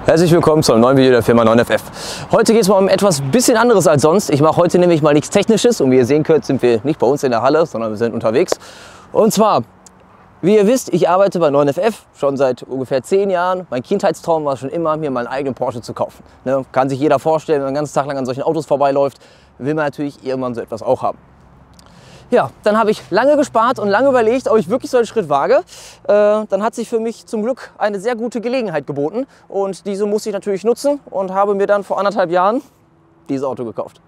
Herzlich willkommen zu einem neuen Video der Firma 9FF. Heute geht es mal um etwas bisschen anderes als sonst. Ich mache heute nämlich mal nichts Technisches und wie ihr sehen könnt, sind wir nicht bei uns in der Halle, sondern wir sind unterwegs. Und zwar, wie ihr wisst, ich arbeite bei 9FF schon seit ungefähr 10 Jahren. Mein Kindheitstraum war schon immer, mir meinen eigenen Porsche zu kaufen. Ne? Kann sich jeder vorstellen, wenn man den ganzen Tag lang an solchen Autos vorbeiläuft, will man natürlich irgendwann so etwas auch haben. Ja, dann habe ich lange gespart und lange überlegt, ob ich wirklich so einen Schritt wage. Dann hat sich für mich zum Glück eine sehr gute Gelegenheit geboten und diese musste ich natürlich nutzen und habe mir dann vor 1,5 Jahren dieses Auto gekauft.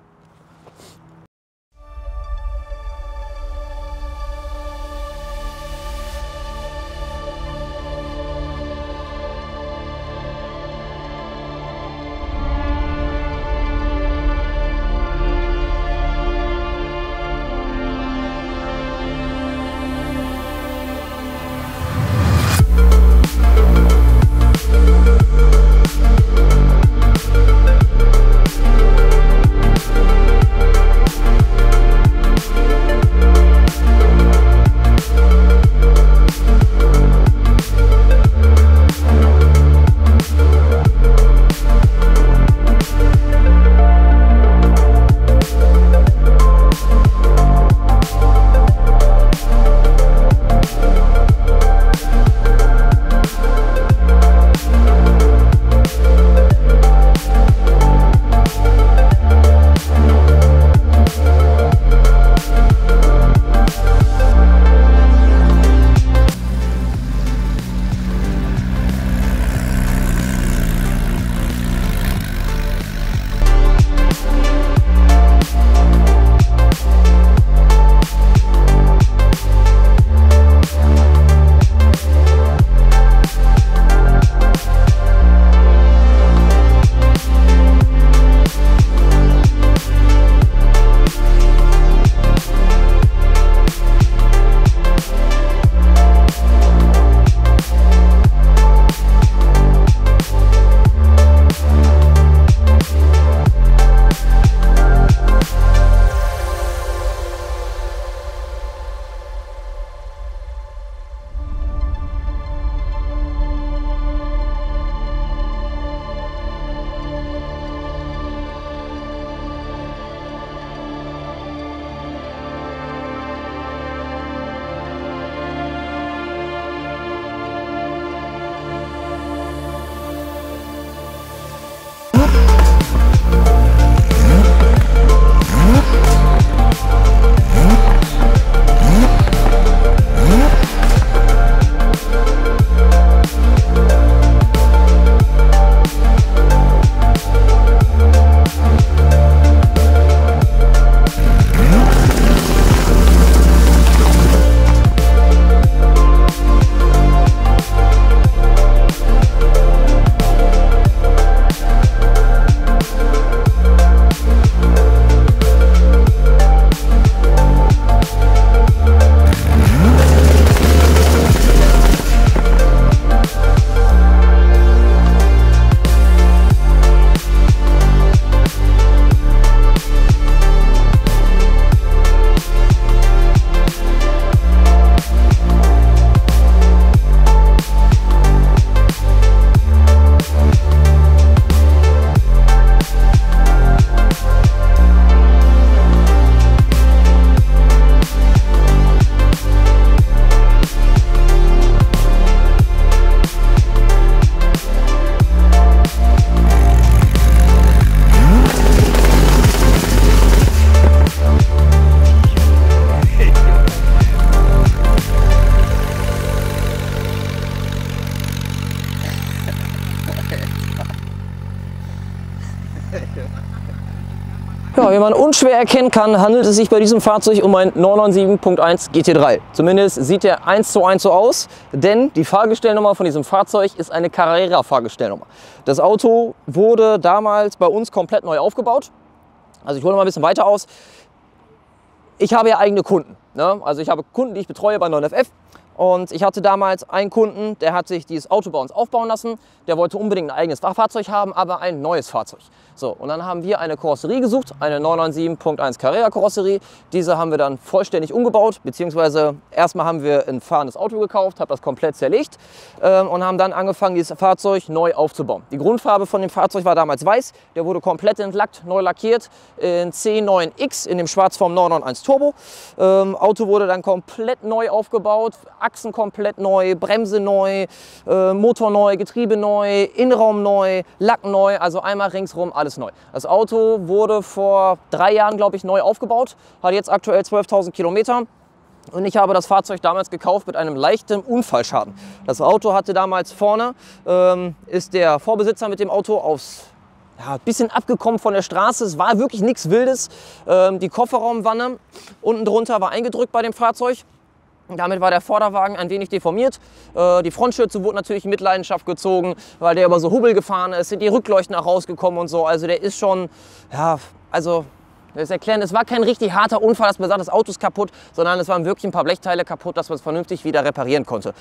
Ja, wie man unschwer erkennen kann, handelt es sich bei diesem Fahrzeug um ein 997.1 GT3. Zumindest sieht er 1:1 so aus, denn die Fahrgestellnummer von diesem Fahrzeug ist eine Carrera-Fahrgestellnummer. Das Auto wurde damals bei uns komplett neu aufgebaut. Also ich hole mal ein bisschen weiter aus. Ich habe ja eigene Kunden. Ne? Also ich habe Kunden, die ich betreue bei 9FF. Und ich hatte damals einen Kunden, der hat sich dieses Auto bei uns aufbauen lassen. Der wollte unbedingt ein eigenes Fahrzeug haben, aber ein neues Fahrzeug. So, und dann haben wir eine Karosserie gesucht, eine 997.1 Carrera Karosserie. Diese haben wir dann vollständig umgebaut, beziehungsweise erstmal haben wir ein fahrendes Auto gekauft, habe das komplett zerlegt und haben dann angefangen, dieses Fahrzeug neu aufzubauen. Die Grundfarbe von dem Fahrzeug war damals weiß, der wurde komplett entlackt, neu lackiert in C9X, in dem Schwarzform 991 Turbo. Auto wurde dann komplett neu aufgebaut, Achsen komplett neu, Bremse neu, Motor neu, Getriebe neu, Innenraum neu, Lack neu, also einmal ringsrum alles neu. Das Auto wurde vor 3 Jahren, glaube ich, neu aufgebaut, hat jetzt aktuell 12.000 Kilometer. Und ich habe das Fahrzeug damals gekauft mit einem leichten Unfallschaden. Das Auto hatte damals vorne, ist der Vorbesitzer mit dem Auto aufs bisschen abgekommen von der Straße. Es war wirklich nichts Wildes. Die Kofferraumwanne unten drunter war eingedrückt bei dem Fahrzeug. Damit war der Vorderwagen ein wenig deformiert. Die Frontschürze wurde natürlich in Mitleidenschaft gezogen, weil der über so Hubbel gefahren ist, sind die Rückleuchten auch rausgekommen und so. Also der ist schon, das erklären, es war kein richtig harter Unfall, dass man sagt, das Auto ist kaputt, sondern es waren wirklich ein paar Blechteile kaputt, dass man es vernünftig wieder reparieren konnte.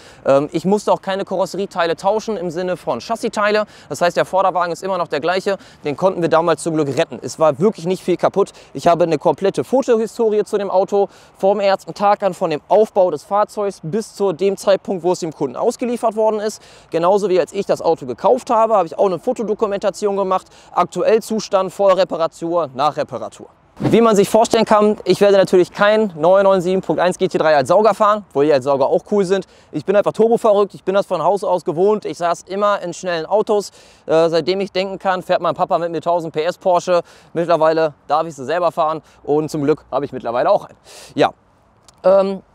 Ich musste auch keine Karosserieteile tauschen im Sinne von Chassiteile. Das heißt, der Vorderwagen ist immer noch der gleiche. Den konnten wir damals zum Glück retten. Es war wirklich nicht viel kaputt. Ich habe eine komplette Fotohistorie zu dem Auto vom ersten Tag an, von dem Aufbau des Fahrzeugs bis zu dem Zeitpunkt, wo es dem Kunden ausgeliefert worden ist. Genauso wie als ich das Auto gekauft habe, habe ich auch eine Fotodokumentation gemacht. Aktuell Zustand, Vorreparatur, Nachreparatur. Wie man sich vorstellen kann, ich werde natürlich kein 997.1 GT3 als Sauger fahren, wo die als Sauger auch cool sind. Ich bin einfach turboverrückt, ich bin das von Haus aus gewohnt. Ich saß immer in schnellen Autos. Seitdem ich denken kann, fährt mein Papa mit mir 1000 PS Porsche. Mittlerweile darf ich sie selber fahren und zum Glück habe ich mittlerweile auch einen. Ja.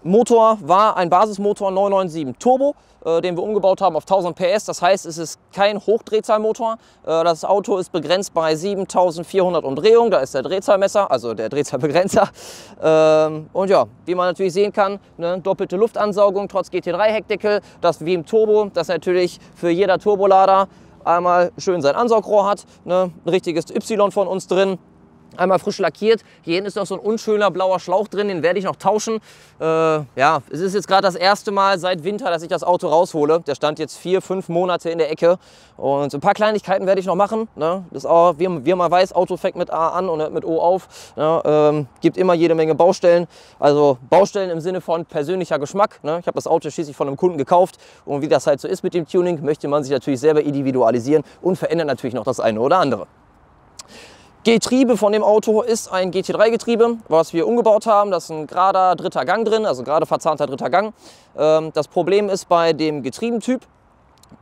Motor war ein Basismotor 997 Turbo, den wir umgebaut haben auf 1000 PS. Das heißt, es ist kein Hochdrehzahlmotor. Das Auto ist begrenzt bei 7400 Umdrehungen. Da ist der Drehzahlmesser, also der Drehzahlbegrenzer. Und ja, wie man natürlich sehen kann, eine doppelte Luftansaugung trotz GT3-Heckdeckel. Das wie im Turbo, das natürlich für jeder Turbolader einmal schön sein Ansaugrohr hat. Ne? Ein richtiges Y von uns drin. Einmal frisch lackiert. Hier hinten ist noch so ein unschöner blauer Schlauch drin, den werde ich noch tauschen. Ja, es ist jetzt gerade das erste Mal seit Winter, dass ich das Auto raushole. Der stand jetzt 4, 5 Monate in der Ecke. Und so ein paar Kleinigkeiten werde ich noch machen. Ne? Das auch, wie man weiß, Auto fängt mit A an und hört mit O auf. Ne? Gibt immer jede Menge Baustellen. Also Baustellen im Sinne von persönlicher Geschmack. Ne? Ich habe das Auto schließlich von einem Kunden gekauft. Und wie das halt so ist mit dem Tuning, möchte man sich natürlich selber individualisieren und verändert natürlich noch das eine oder andere. Getriebe von dem Auto ist ein GT3-Getriebe, was wir umgebaut haben. Das ist ein gerader dritter Gang drin, also gerade verzahnter dritter Gang. Das Problem ist bei dem Getriebentyp,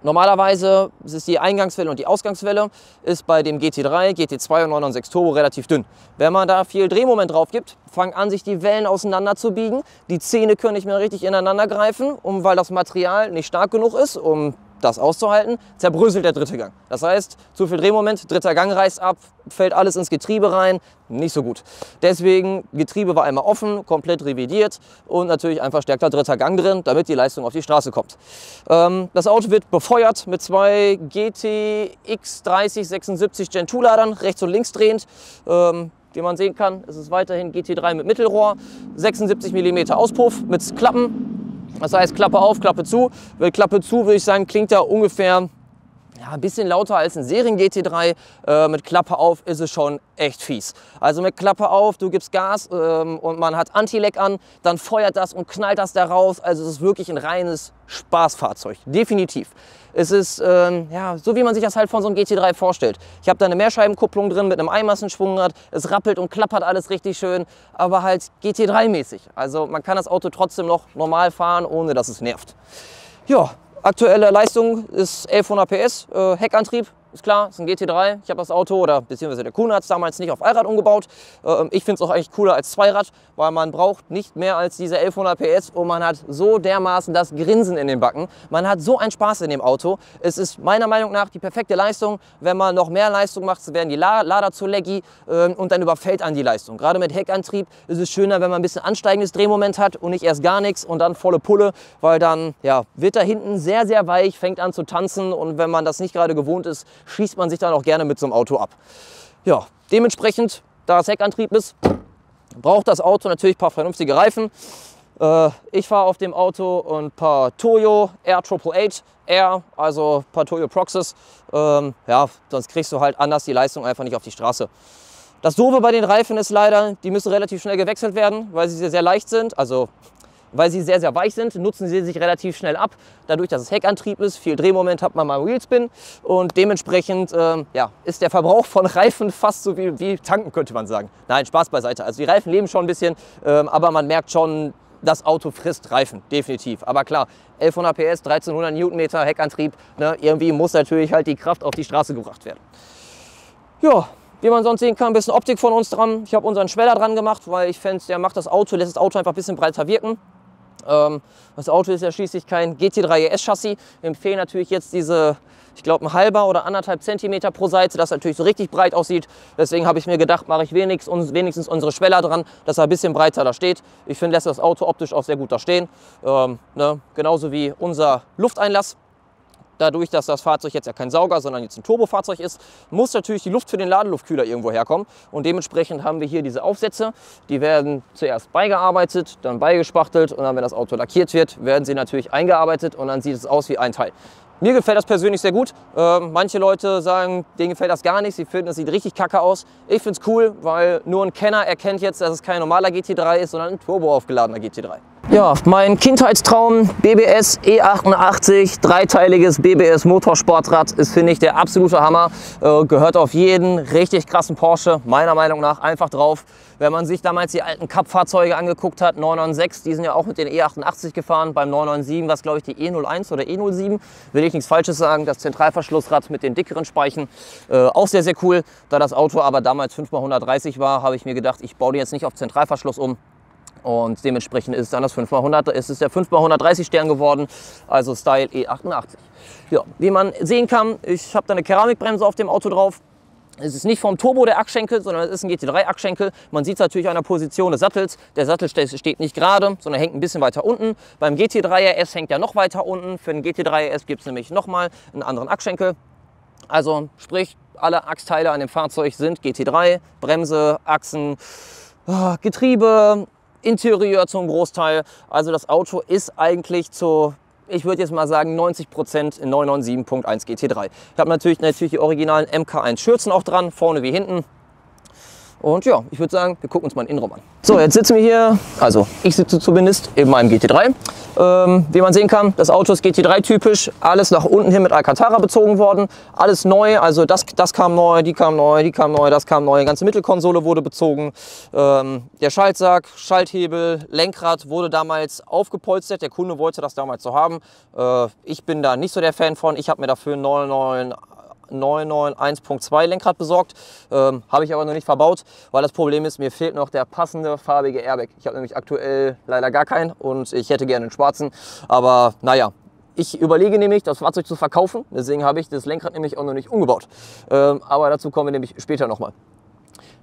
normalerweise ist die Eingangswelle und die Ausgangswelle ist bei dem GT3, GT2 und 996 Turbo relativ dünn. Wenn man da viel Drehmoment drauf gibt, fangen an, sich die Wellen auseinander zu biegen. Die Zähne können nicht mehr richtig ineinander greifen, weil das Material nicht stark genug ist, um das auszuhalten, zerbröselt der dritte Gang. Das heißt, zu viel Drehmoment, dritter Gang reißt ab, fällt alles ins Getriebe rein, nicht so gut. Deswegen, Getriebe war einmal offen, komplett revidiert und natürlich ein verstärkter dritter Gang drin, damit die Leistung auf die Straße kommt. Das Auto wird befeuert mit 2 GTX 3076 Gen 2 Ladern, rechts und links drehend. Wie man sehen kann, ist es weiterhin GT3 mit Mittelrohr, 76 mm Auspuff mit Klappen. Das heißt, Klappe auf, Klappe zu. Mit Klappe zu, würde ich sagen, klingt er ungefähr ein bisschen lauter als ein Serien-GT3. Mit Klappe auf ist es schon echt fies. Also mit Klappe auf, du gibst Gas und man hat Anti-Leck an, dann feuert das und knallt das da raus. Also es ist wirklich ein reines Spaßfahrzeug, definitiv. Es ist so, wie man sich das halt von so einem GT3 vorstellt. Ich habe da eine Mehrscheibenkupplung drin mit einem Einmassenschwungrad. Es rappelt und klappert alles richtig schön, aber halt GT3-mäßig. Also man kann das Auto trotzdem noch normal fahren, ohne dass es nervt. Ja, aktuelle Leistung ist 1100 PS, Heckantrieb. Ist klar, ist ein GT3. Ich habe das Auto, oder beziehungsweise der Kunde hat es damals nicht auf Allrad umgebaut. Ich finde es auch eigentlich cooler als Zweirad, weil man braucht nicht mehr als diese 1100 PS und man hat so dermaßen das Grinsen in den Backen. Man hat so einen Spaß in dem Auto. Es ist meiner Meinung nach die perfekte Leistung. Wenn man noch mehr Leistung macht, werden die Lader zu laggy und dann überfällt an die Leistung. Gerade mit Heckantrieb ist es schöner, wenn man ein bisschen ansteigendes Drehmoment hat und nicht erst gar nichts und dann volle Pulle, weil dann wird da hinten sehr, sehr weich, fängt an zu tanzen und wenn man das nicht gerade gewohnt ist, schießt man sich dann auch gerne mit so einem Auto ab. Ja, dementsprechend, da es Heckantrieb ist, braucht das Auto natürlich ein paar vernünftige Reifen. Ich fahre auf dem Auto ein paar Toyo R888 R, also ein paar Toyo Proxys. Ja, sonst kriegst du halt anders die Leistung einfach nicht auf die Straße. Das Doofe bei den Reifen ist leider, die müssen relativ schnell gewechselt werden, weil sie sehr leicht sind. Also weil sie sehr, sehr weich sind, nutzen sie sich relativ schnell ab. Dadurch, dass es Heckantrieb ist, viel Drehmoment hat man mal Wheelspin. Und dementsprechend ja, ist der Verbrauch von Reifen fast so wie tanken, könnte man sagen. Nein, Spaß beiseite. Also die Reifen leben schon ein bisschen, aber man merkt schon, das Auto frisst Reifen, definitiv. Aber klar, 1100 PS, 1300 Newtonmeter, Heckantrieb, ne, irgendwie muss natürlich halt die Kraft auf die Straße gebracht werden. Ja, wie man sonst sehen kann, ein bisschen Optik von uns dran. Ich habe unseren Schweller dran gemacht, weil ich finde, der macht lässt das Auto einfach ein bisschen breiter wirken. Das Auto ist ja schließlich kein GT3 RS Chassis. Wir empfehlen natürlich jetzt diese, ich glaube, 1,5 oder 1,5 Zentimeter pro Seite, dass natürlich so richtig breit aussieht. Deswegen habe ich mir gedacht, mache ich wenigstens unsere Schweller dran, dass er ein bisschen breiter da steht. Ich finde, lässt das Auto optisch auch sehr gut da stehen. Ne? Genauso wie unser Lufteinlass. Dadurch, dass das Fahrzeug jetzt ja kein Sauger, sondern jetzt ein Turbofahrzeug ist, muss natürlich die Luft für den Ladeluftkühler irgendwo herkommen. Und dementsprechend haben wir hier diese Aufsätze. Die werden zuerst beigearbeitet, dann beigespachtelt und dann, wenn das Auto lackiert wird, werden sie natürlich eingearbeitet und dann sieht es aus wie ein Teil. Mir gefällt das persönlich sehr gut. Manche Leute sagen, denen gefällt das gar nicht. Sie finden, das sieht richtig kacke aus. Ich finde es cool, weil nur ein Kenner erkennt jetzt, dass es kein normaler GT3 ist, sondern ein turbo aufgeladener GT3. Ja, mein Kindheitstraum, BBS E88, dreiteiliges BBS Motorsportrad, ist, finde ich, der absolute Hammer. Gehört auf jeden richtig krassen Porsche, meiner Meinung nach, einfach drauf. Wenn man sich damals die alten Cup-Fahrzeuge angeguckt hat, 996, die sind ja auch mit den E88 gefahren, beim 997 war es, glaube ich, die E01 oder E07, will ich nichts Falsches sagen, das Zentralverschlussrad mit den dickeren Speichen, auch sehr, sehr cool. Da das Auto aber damals 5x130 war, habe ich mir gedacht, ich baue den jetzt nicht auf Zentralverschluss um. Und dementsprechend ist es dann das 5x100, ist es der 5x130 Stern geworden, also Style E88. Ja, wie man sehen kann, ich habe da eine Keramikbremse auf dem Auto drauf. Es ist nicht vom Turbo der Achsschenkel, sondern es ist ein GT3 Achsschenkel. Man sieht es natürlich an der Position des Sattels. Der Sattel steht nicht gerade, sondern hängt ein bisschen weiter unten. Beim GT3 RS hängt er noch weiter unten. Für den GT3 RS gibt es nämlich nochmal einen anderen Achsschenkel. Also sprich, alle Achsteile an dem Fahrzeug sind GT3, Bremse, Achsen, Getriebe, Interieur zum Großteil. Also das Auto ist eigentlich zu, ich würde jetzt mal sagen, 90% in 997.1 GT3. Ich habe natürlich die originalen MK1 Schürzen auch dran, vorne wie hinten. Und ja, ich würde sagen, wir gucken uns mal den Innenraum an. So, jetzt sitzen wir hier, also ich sitze zumindest in meinem GT3. Wie man sehen kann, das Auto ist GT3 typisch, alles nach unten hin mit Alcantara bezogen worden. Alles neu, also das kam neu, die kam neu, die kam neu, das kam neu. Die ganze Mittelkonsole wurde bezogen. Der Schaltsack, Schalthebel, Lenkrad wurde damals aufgepolstert. Der Kunde wollte das damals so haben. Ich bin da nicht so der Fan von. Ich habe mir dafür einen 991.2 Lenkrad besorgt, habe ich aber noch nicht verbaut, weil das Problem ist, mir fehlt noch der passende farbige Airbag. Ich habe nämlich aktuell leider gar keinen und ich hätte gerne einen schwarzen, aber naja. Ich überlege nämlich, das Fahrzeug zu verkaufen, deswegen habe ich das Lenkrad nämlich auch noch nicht umgebaut. Aber dazu kommen wir nämlich später nochmal.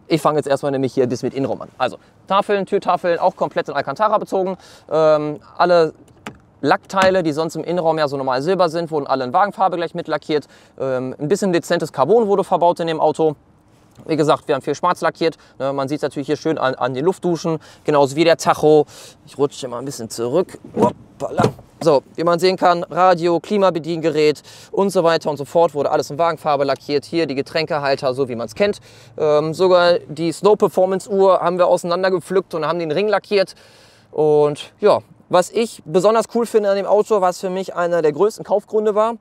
Ich fange jetzt erstmal nämlich hier das mit Innenraum an. Also Tafeln, Türtafeln, auch komplett in Alcantara bezogen. Alle Lackteile, die sonst im Innenraum ja so normal silber sind, wurden alle in Wagenfarbe gleich mit lackiert. Ein bisschen dezentes Carbon wurde verbaut in dem Auto. Wie gesagt, wir haben viel schwarz lackiert. Man sieht es natürlich hier schön an den Luftduschen, genauso wie der Tacho. Ich rutsche hier mal ein bisschen zurück. Hoppala. So, wie man sehen kann, Radio, Klimabediengerät und so weiter und so fort wurde alles in Wagenfarbe lackiert. Hier die Getränkehalter, so wie man es kennt. Sogar die Snow Performance Uhr haben wir auseinandergepflückt und haben den Ring lackiert. Und ja, was ich besonders cool finde an dem Auto, was für mich einer der größten Kaufgründe war,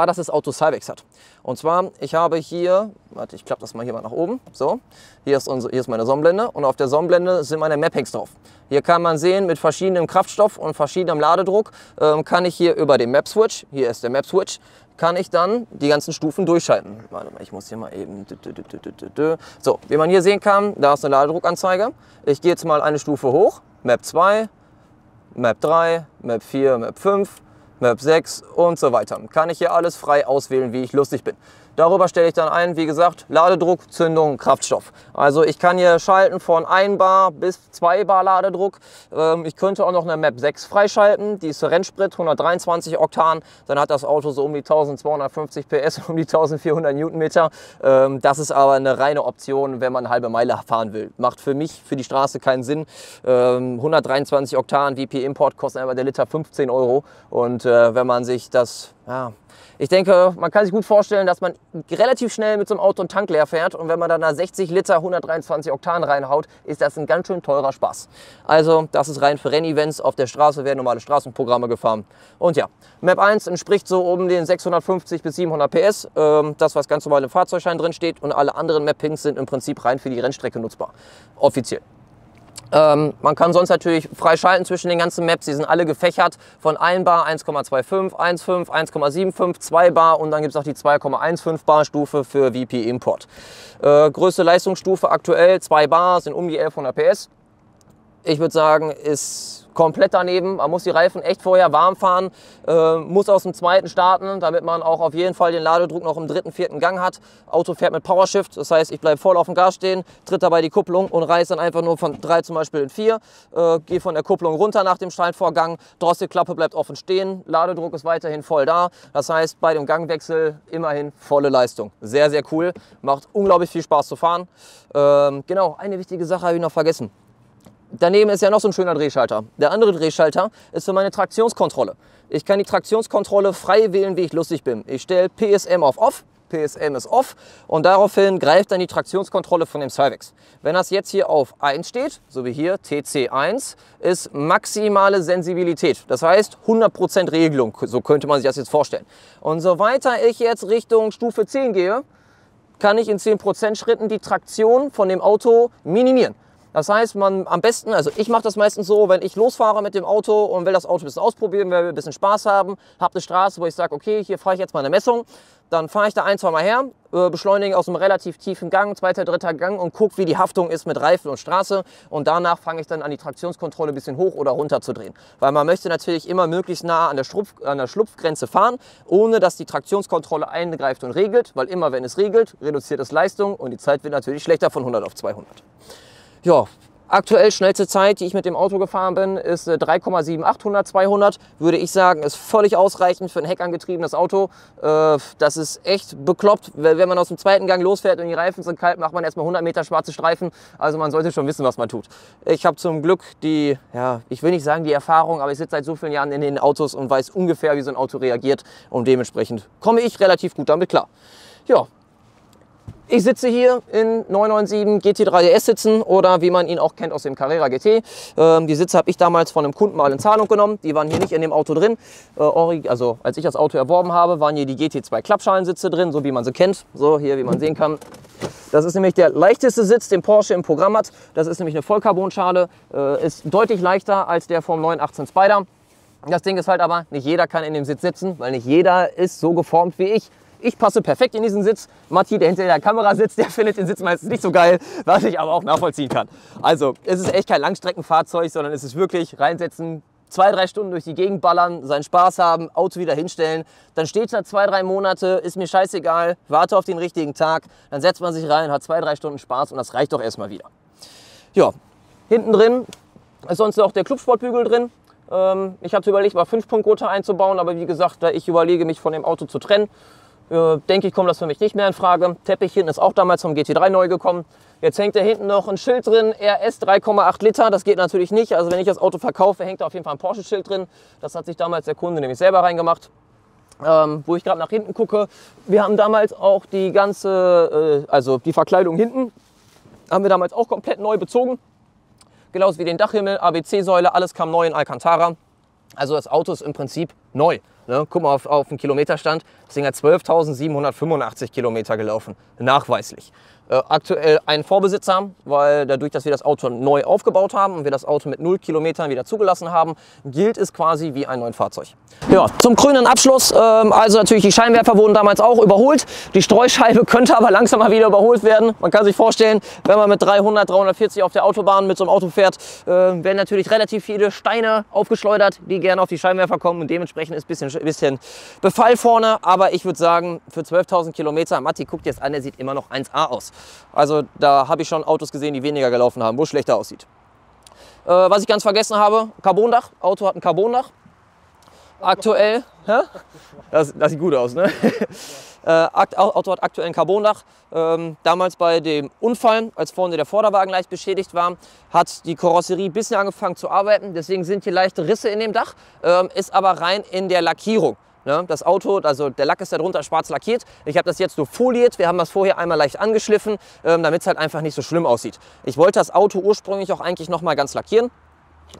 dass das Auto Cybex hat. Und zwar, ich habe hier, warte, ich klappe das mal hier mal nach oben, so, hier ist meine Sonnenblende und auf der Sonnenblende sind meine Mappings drauf. Hier kann man sehen, mit verschiedenem Kraftstoff und verschiedenem Ladedruck kann ich hier über den Map-Switch, hier ist der Map-Switch, kann ich dann die ganzen Stufen durchschalten. Warte mal, ich muss hier mal eben, so, wie man hier sehen kann, da ist eine Ladedruckanzeige. Ich gehe jetzt mal eine Stufe hoch, Map 2, Map 3, Map 4, Map 5, Map 6 und so weiter. Kann ich hier alles frei auswählen, wie ich lustig bin. Darüber stelle ich dann ein, wie gesagt, Ladedruck, Zündung, Kraftstoff. Also ich kann hier schalten von 1 Bar bis 2 Bar Ladedruck. Ich könnte auch noch eine Map 6 freischalten, die ist Rennsprit, 123 Oktan. Dann hat das Auto so um die 1250 PS, um die 1400 Newtonmeter. Das ist aber eine reine Option, wenn man eine halbe Meile fahren will. Macht für mich, für die Straße keinen Sinn. 123 Oktan VP Import kostet einfach der Liter 15 Euro. Und wenn man sich das, ja, ich denke, man kann sich gut vorstellen, dass man relativ schnell mit so einem Auto einen Tank leer fährt und wenn man dann da 60 Liter 123 Oktan reinhaut, ist das ein ganz schön teurer Spaß. Also das ist rein für Rennevents. Auf der Straße werden normale Straßenprogramme gefahren. Und ja, Map 1 entspricht so um den 650 bis 700 PS, das was ganz normal im Fahrzeugschein drin steht, und alle anderen Map-Pins sind im Prinzip rein für die Rennstrecke nutzbar, offiziell. Man kann sonst natürlich frei schalten zwischen den ganzen Maps, die sind alle gefächert von 1 Bar, 1,25, 1,5, 1,75, 2 Bar und dann gibt es auch die 2,15 Bar Stufe für VP Import. Größte Leistungsstufe aktuell 2 Bar, sind um die 1100 PS. Ich würde sagen, ist komplett daneben. Man muss die Reifen echt vorher warm fahren, muss aus dem zweiten starten, damit man auch auf jeden Fall den Ladedruck noch im dritten, vierten Gang hat. Auto fährt mit Powershift, das heißt, ich bleibe voll auf dem Gas stehen, tritt dabei die Kupplung und reiße dann einfach nur von 3 zum Beispiel in 4, gehe von der Kupplung runter nach dem Schaltvorgang, Drosselklappe bleibt offen stehen, Ladedruck ist weiterhin voll da. Das heißt, bei dem Gangwechsel immerhin volle Leistung. Sehr, sehr cool, macht unglaublich viel Spaß zu fahren. Genau, eine wichtige Sache habe ich noch vergessen. Daneben ist ja noch so ein schöner Drehschalter. Der andere Drehschalter ist für meine Traktionskontrolle. Ich kann die Traktionskontrolle frei wählen, wie ich lustig bin. Ich stelle PSM auf Off, PSM ist Off und daraufhin greift dann die Traktionskontrolle von dem Cyvex. Wenn das jetzt hier auf 1 steht, so wie hier TC1, ist maximale Sensibilität. Das heißt 100% Regelung, so könnte man sich das jetzt vorstellen. Und so weiter ich jetzt Richtung Stufe 10 gehe, kann ich in 10% Schritten die Traktion von dem Auto minimieren. Das heißt, man am besten, also ich mache das meistens so, wenn ich losfahre mit dem Auto und will das Auto ein bisschen ausprobieren, will ein bisschen Spaß haben, habe eine Straße, wo ich sage, okay, hier fahre ich jetzt mal eine Messung, dann fahre ich da 1, 2 Mal her, beschleunige aus einem relativ tiefen Gang, 2., 3. Gang und gucke, wie die Haftung ist mit Reifen und Straße, und danach fange ich dann an, die Traktionskontrolle ein bisschen hoch oder runter zu drehen. Weil man möchte natürlich immer möglichst nah an der Schlupfgrenze fahren, ohne dass die Traktionskontrolle eingreift und regelt, weil immer wenn es regelt, reduziert es Leistung und die Zeit wird natürlich schlechter von 100 auf 200. Ja, aktuell schnellste Zeit, die ich mit dem Auto gefahren bin, ist 3,78, 100, 200. Würde ich sagen, ist völlig ausreichend für ein heckangetriebenes Auto. Das ist echt bekloppt. Wenn man aus dem zweiten Gang losfährt und die Reifen sind kalt, macht man erstmal 100 Meter schwarze Streifen. Also man sollte schon wissen, was man tut. Ich habe zum Glück die, ja, ich will nicht sagen die Erfahrung, aber ich sitze seit so vielen Jahren in den Autos und weiß ungefähr, wie so ein Auto reagiert. Und dementsprechend komme ich relativ gut damit klar. Ja. Ich sitze hier in 997 GT3 RS sitzen oder wie man ihn auch kennt aus dem Carrera GT. Die Sitze habe ich damals von einem Kunden mal in Zahlung genommen. Die waren hier nicht in dem Auto drin. Also als ich das Auto erworben habe, waren hier die GT2 Klappschalensitze drin, so wie man sie kennt. So hier, wie man sehen kann. Das ist nämlich der leichteste Sitz, den Porsche im Programm hat. Das ist nämlich eine Vollcarbonschale. Ist deutlich leichter als der vom 918 Spider. Das Ding ist halt aber, nicht jeder kann in dem Sitz sitzen, weil nicht jeder ist so geformt wie ich. Ich passe perfekt in diesen Sitz. Matti, der hinter der Kamera sitzt, der findet den Sitz meistens nicht so geil, was ich aber auch nachvollziehen kann. Also es ist echt kein Langstreckenfahrzeug, sondern es ist wirklich reinsetzen, 2, 3 Stunden durch die Gegend ballern, seinen Spaß haben, Auto wieder hinstellen. Dann steht da 2, 3 Monate, ist mir scheißegal, warte auf den richtigen Tag. Dann setzt man sich rein, hat 2, 3 Stunden Spaß und das reicht doch erstmal wieder. Ja, hinten drin ist sonst noch der Clubsportbügel drin. Ich hatte überlegt, mal 5-Punkt-Rotor einzubauen, aber wie gesagt, da ich überlege, mich von dem Auto zu trennen, denke ich, kommt das für mich nicht mehr in Frage. Teppich hinten ist auch damals vom GT3 neu gekommen. Jetzt hängt da hinten noch ein Schild drin, RS 3,8 Liter. Das geht natürlich nicht. Also wenn ich das Auto verkaufe, hängt da auf jeden Fall ein Porsche-Schild drin. Das hat sich damals der Kunde nämlich selber reingemacht. Wo ich gerade nach hinten gucke, wir haben damals auch die ganze, also die Verkleidung hinten, haben wir damals auch komplett neu bezogen. Genauso wie den Dachhimmel, ABC-Säule, alles kam neu in Alcantara. Also das Auto ist im Prinzip neu. Ne? Guck mal auf den Kilometerstand. Das Ding hat 12.785 Kilometer gelaufen, nachweislich. Aktuell einen Vorbesitzer, weil dadurch, dass wir das Auto neu aufgebaut haben und wir das Auto mit 0 Kilometern wieder zugelassen haben, gilt es quasi wie ein neues Fahrzeug. Ja, zum krönenden Abschluss, also natürlich die Scheinwerfer wurden damals auch überholt. Die Streuscheibe könnte aber langsam mal wieder überholt werden. Man kann sich vorstellen, wenn man mit 300, 340 auf der Autobahn mit so einem Auto fährt, werden natürlich relativ viele Steine aufgeschleudert, die gerne auf die Scheinwerfer kommen und dementsprechend ist ein bisschen bisschen Befall vorne, aber ich würde sagen, für 12.000 Kilometer, Matti guckt jetzt an, der sieht immer noch 1A aus. Also da habe ich schon Autos gesehen, die weniger gelaufen haben, wo es schlechter aussieht. Was ich ganz vergessen habe, Carbondach. Auto hat ein Carbondach. Aktuell, das sieht gut aus, ne? Auto hat aktuell ein Carbondach. Damals bei dem Unfall, als vorne der Vorderwagen leicht beschädigt war, hat die Karosserie ein bisschen angefangen zu arbeiten. Deswegen sind hier leichte Risse in dem Dach, ist aber rein in der Lackierung. Ne? Das Auto, also der Lack ist darunter schwarz lackiert. Ich habe das jetzt nur foliert. Wir haben das vorher einmal leicht angeschliffen, damit es halt einfach nicht so schlimm aussieht. Ich wollte das Auto ursprünglich auch eigentlich noch mal ganz lackieren.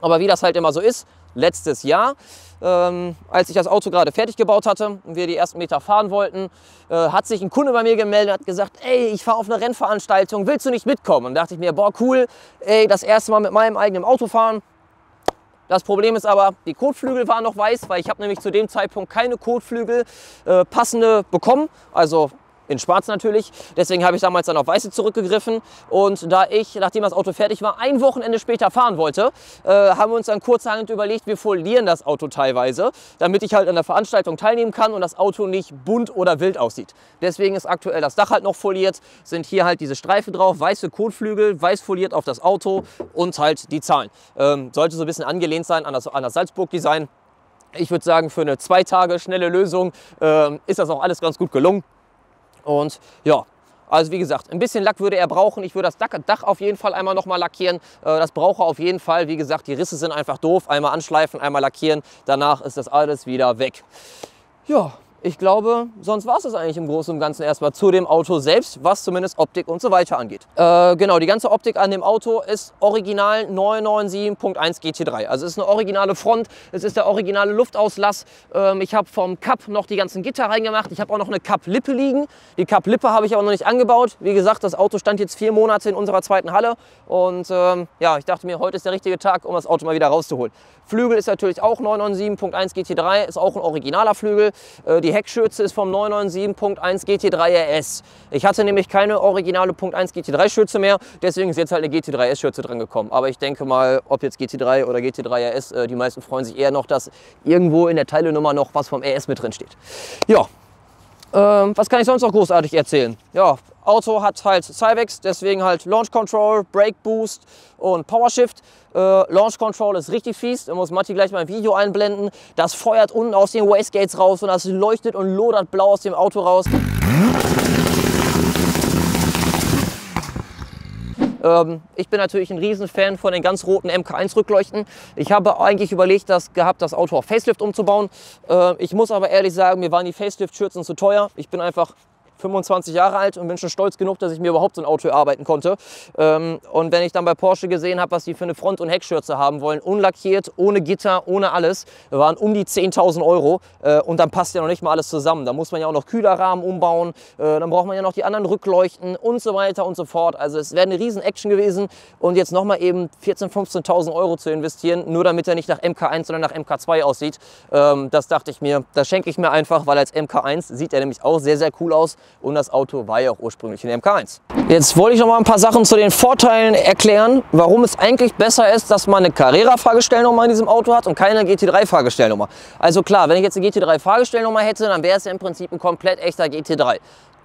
Aber wie das halt immer so ist, letztes Jahr, als ich das Auto gerade fertig gebaut hatte und wir die ersten Meter fahren wollten, hat sich ein Kunde bei mir gemeldet und hat gesagt, ey, ich fahre auf eine Rennveranstaltung, willst du nicht mitkommen? Und da dachte ich mir, boah, cool, ey, das erste Mal mit meinem eigenen Auto fahren. Das Problem ist aber, die Kotflügel waren noch weiß, weil ich habe nämlich zu dem Zeitpunkt keine Kotflügel passende bekommen, also in schwarz natürlich. Deswegen habe ich damals dann auf weiße zurückgegriffen. Und da ich, nachdem das Auto fertig war, ein Wochenende später fahren wollte, haben wir uns dann kurzerhand überlegt, wir folieren das Auto teilweise, damit ich halt an der Veranstaltung teilnehmen kann und das Auto nicht bunt oder wild aussieht. Deswegen ist aktuell das Dach halt noch foliert, sind hier halt diese Streifen drauf, weiße Kotflügel, weiß foliert auf das Auto und halt die Zahlen. Sollte so ein bisschen angelehnt sein an das Salzburg-Design. Ich würde sagen, für eine 2 Tage schnelle Lösung ist das auch alles ganz gut gelungen. Und ja, also wie gesagt, ein bisschen Lack würde er brauchen. Ich würde das Dach auf jeden Fall einmal nochmal lackieren. Das brauche er auf jeden Fall. Wie gesagt, die Risse sind einfach doof. Einmal anschleifen, einmal lackieren. Danach ist das alles wieder weg. Ja, ich glaube, sonst war es das eigentlich im Großen und Ganzen erstmal zu dem Auto selbst, was zumindest Optik und so weiter angeht. Genau, die ganze Optik an dem Auto ist original 997.1 GT3. Also es ist eine originale Front, es ist der originale Luftauslass. Ich habe vom Cup noch die ganzen Gitter reingemacht. Ich habe auch noch eine Cup-Lippe liegen. Die Cup-Lippe habe ich aber noch nicht angebaut. Wie gesagt, das Auto stand jetzt 4 Monate in unserer zweiten Halle. Und ja, ich dachte mir, heute ist der richtige Tag, um das Auto mal wieder rauszuholen. Flügel ist natürlich auch 997.1 GT3, ist auch ein originaler Flügel. Die Heckschürze ist vom 997.1 GT3 RS. Ich hatte nämlich keine originale .1 GT3 Schürze mehr, deswegen ist jetzt halt eine GT3 S Schürze dran gekommen. Aber ich denke mal, ob jetzt GT3 oder GT3 RS, die meisten freuen sich eher noch, dass irgendwo in der Teilenummer noch was vom RS mit drin steht. Ja. Was kann ich sonst noch großartig erzählen? Ja, Auto hat halt Cybex, deswegen halt Launch Control, Brake Boost und Power Shift. Launch Control ist richtig fies, da muss Matti gleich mal ein Video einblenden. Das feuert unten aus den Wastegates raus und das leuchtet und lodert blau aus dem Auto raus. Ich bin natürlich ein Riesenfan von den ganz roten MK1 Rückleuchten. Ich habe eigentlich überlegt, das Auto auf Facelift umzubauen. Ich muss aber ehrlich sagen, mir waren die Facelift-Schürzen zu teuer. Ich bin einfach 25 Jahre alt und bin schon stolz genug, dass ich mir überhaupt so ein Auto erarbeiten konnte. Und wenn ich dann bei Porsche gesehen habe, was die für eine Front- und Heckschürze haben wollen, unlackiert, ohne Gitter, ohne alles, waren um die 10.000 Euro. Und dann passt ja noch nicht mal alles zusammen. Da muss man ja auch noch Kühlerrahmen umbauen, dann braucht man ja noch die anderen Rückleuchten und so weiter und so fort. Also es wäre eine riesen Action gewesen. Und jetzt nochmal eben 14.000, 15.000 Euro zu investieren, nur damit er nicht nach MK1, sondern nach MK2 aussieht. Das dachte ich mir, das schenke ich mir einfach, weil als MK1 sieht er nämlich auch sehr, sehr cool aus. Und das Auto war ja auch ursprünglich ein MK1. Jetzt wollte ich noch mal ein paar Sachen zu den Vorteilen erklären, warum es eigentlich besser ist, dass man eine Carrera-Fahrgestellnummer in diesem Auto hat und keine GT3-Fahrgestellnummer. Also klar, wenn ich jetzt eine GT3-Fahrgestellnummer hätte, dann wäre es ja im Prinzip ein komplett echter GT3.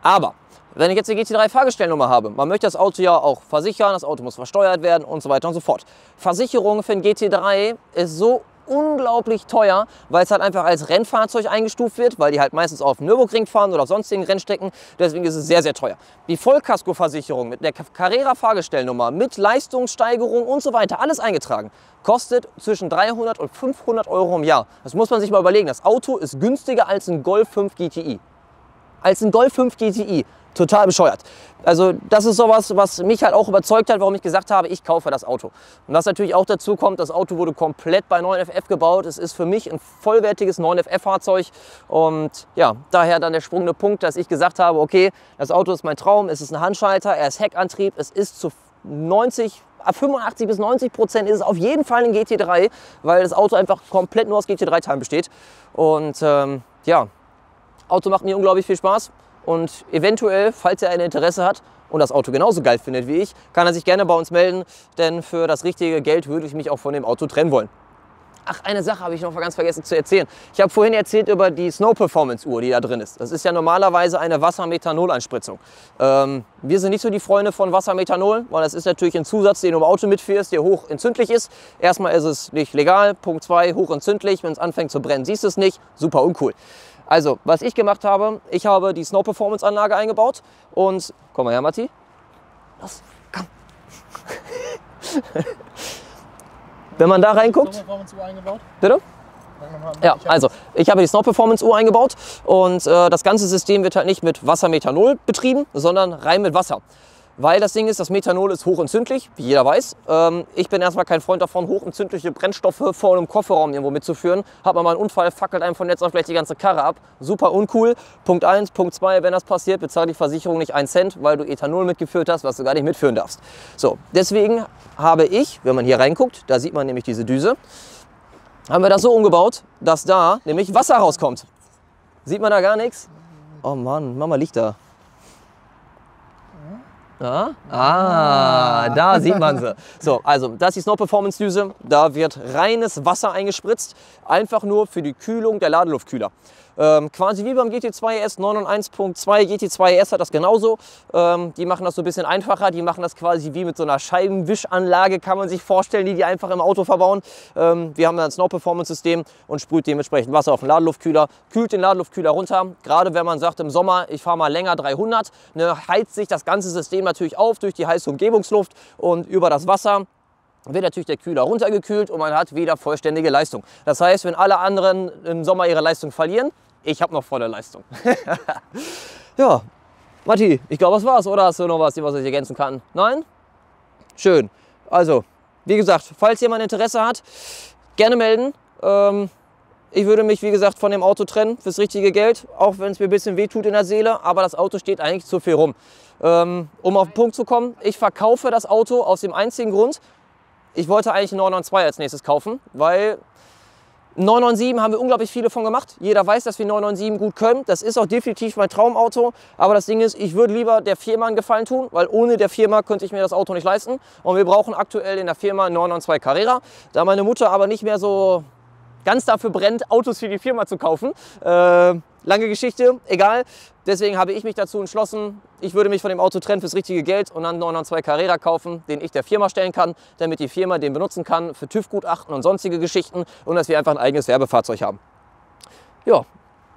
Aber wenn ich jetzt eine GT3-Fahrgestellnummer habe, man möchte das Auto ja auch versichern, das Auto muss versteuert werden und so weiter und so fort. Versicherung für ein GT3 ist so unglaublich teuer, weil es halt einfach als Rennfahrzeug eingestuft wird, weil die halt meistens auf Nürburgring fahren oder sonstigen Rennstrecken. Deswegen ist es sehr, sehr teuer. Die Vollkaskoversicherung mit der Carrera-Fahrgestellnummer, mit Leistungssteigerung und so weiter, alles eingetragen, kostet zwischen 300 und 500 Euro im Jahr. Das muss man sich mal überlegen. Das Auto ist günstiger als ein Golf 5 GTI. Als ein Golf 5 GTI. Total bescheuert. Also das ist sowas, was mich halt auch überzeugt hat, warum ich gesagt habe, ich kaufe das Auto. Und was natürlich auch dazu kommt, das Auto wurde komplett bei 9FF gebaut. Es ist für mich ein vollwertiges 9FF-Fahrzeug. Und ja, daher dann der springende Punkt, dass ich gesagt habe, okay, das Auto ist mein Traum, es ist ein Handschalter, er ist Heckantrieb, es ist zu 85 bis 90% ist es auf jeden Fall ein GT3, weil das Auto einfach komplett nur aus GT3-Teilen besteht. Und ja, Auto macht mir unglaublich viel Spaß. Und eventuell, falls er ein Interesse hat und das Auto genauso geil findet wie ich, kann er sich gerne bei uns melden, denn für das richtige Geld würde ich mich auch von dem Auto trennen wollen. ach, eine Sache habe ich noch ganz vergessen zu erzählen. Ich habe vorhin erzählt über die Snow Performance Uhr, die da drin ist. Das ist ja normalerweise eine Wassermethanol-Einspritzung. Wir sind nicht so die Freunde von Wassermethanol, weil das ist natürlich ein Zusatz, den du im Auto mitführst, der hoch entzündlich ist. Erstmal ist es nicht legal, Punkt 2, hoch entzündlich. Wenn es anfängt zu brennen, siehst du es nicht, super uncool. Also, was ich gemacht habe, ich habe die Snow Performance Anlage eingebaut und, komm mal her, Matti. Los, komm. Wenn man da reinguckt. Snow Performance Uhr eingebaut? Bitte? Ja, also ich habe die Snow Performance Uhr eingebaut und das ganze System wird halt nicht mit Wassermethanol betrieben, sondern rein mit Wasser. Weil das Ding ist, das Methanol ist hochentzündlich, wie jeder weiß. Ich bin erstmal kein Freund davon, hochentzündliche Brennstoffe vor einem Kofferraum irgendwo mitzuführen. Hat man mal einen Unfall, fackelt einem von jetzt auf gleich die ganze Karre ab. Super uncool. Punkt 1. Punkt 2, wenn das passiert, bezahlt die Versicherung nicht 1 Cent, weil du Ethanol mitgeführt hast, was du gar nicht mitführen darfst. So, deswegen habe ich, wenn man hier reinguckt, da sieht man nämlich diese Düse, haben wir das so umgebaut, dass da nämlich Wasser rauskommt. Sieht man da gar nichts? Oh Mann, Mama liegt da. Ja? Ah, da sieht man sie. So, also das ist die Snow Performance Düse. Da wird reines Wasser eingespritzt, einfach nur für die Kühlung der Ladeluftkühler. Quasi wie beim GT2 RS 991.2. GT2 RS hat das genauso. Die machen das so ein bisschen einfacher. Die machen das quasi wie mit so einer Scheibenwischanlage, kann man sich vorstellen, die einfach im Auto verbauen. Wir haben ein Snow Performance System und sprüht dementsprechend Wasser auf den Ladeluftkühler, kühlt den Ladeluftkühler runter. Gerade wenn man sagt im Sommer, ich fahre mal länger 300, ne, heizt sich das ganze System natürlich auf durch die heiße Umgebungsluft und über das Wasser wird natürlich der Kühler runtergekühlt und man hat wieder vollständige Leistung. Das heißt, wenn alle anderen im Sommer ihre Leistung verlieren, ich habe noch volle Leistung. Ja, Matti, ich glaube, das war's, oder hast du noch was ich ergänzen kann? Nein? Schön. Also, wie gesagt, falls jemand Interesse hat, gerne melden. Ich würde mich, wie gesagt, von dem Auto trennen fürs richtige Geld, auch wenn es mir ein bisschen wehtut in der Seele, aber das Auto steht eigentlich zu viel rum. Um auf den Punkt zu kommen, ich verkaufe das Auto aus dem einzigen Grund, ich wollte eigentlich einen 992 als nächstes kaufen, weil 997 haben wir unglaublich viele von gemacht. Jeder weiß, dass wir 997 gut können. Das ist auch definitiv mein Traumauto. Aber das Ding ist, ich würde lieber der Firma einen Gefallen tun, weil ohne der Firma könnte ich mir das Auto nicht leisten. Und wir brauchen aktuell in der Firma einen 992 Carrera. Da meine Mutter aber nicht mehr so ganz dafür brennt, Autos für die Firma zu kaufen. Lange Geschichte, egal. Deswegen habe ich mich dazu entschlossen, ich würde mich von dem Auto trennen fürs richtige Geld und dann einen 992 Carrera kaufen, den ich der Firma stellen kann, damit die Firma den benutzen kann für TÜV-Gutachten und sonstige Geschichten und dass wir einfach ein eigenes Werbefahrzeug haben. Ja,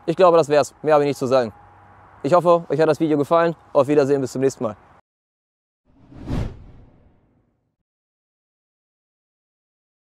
ich glaube, das wär's. Mehr habe ich nicht zu sagen. Ich hoffe, euch hat das Video gefallen. Auf Wiedersehen, bis zum nächsten Mal.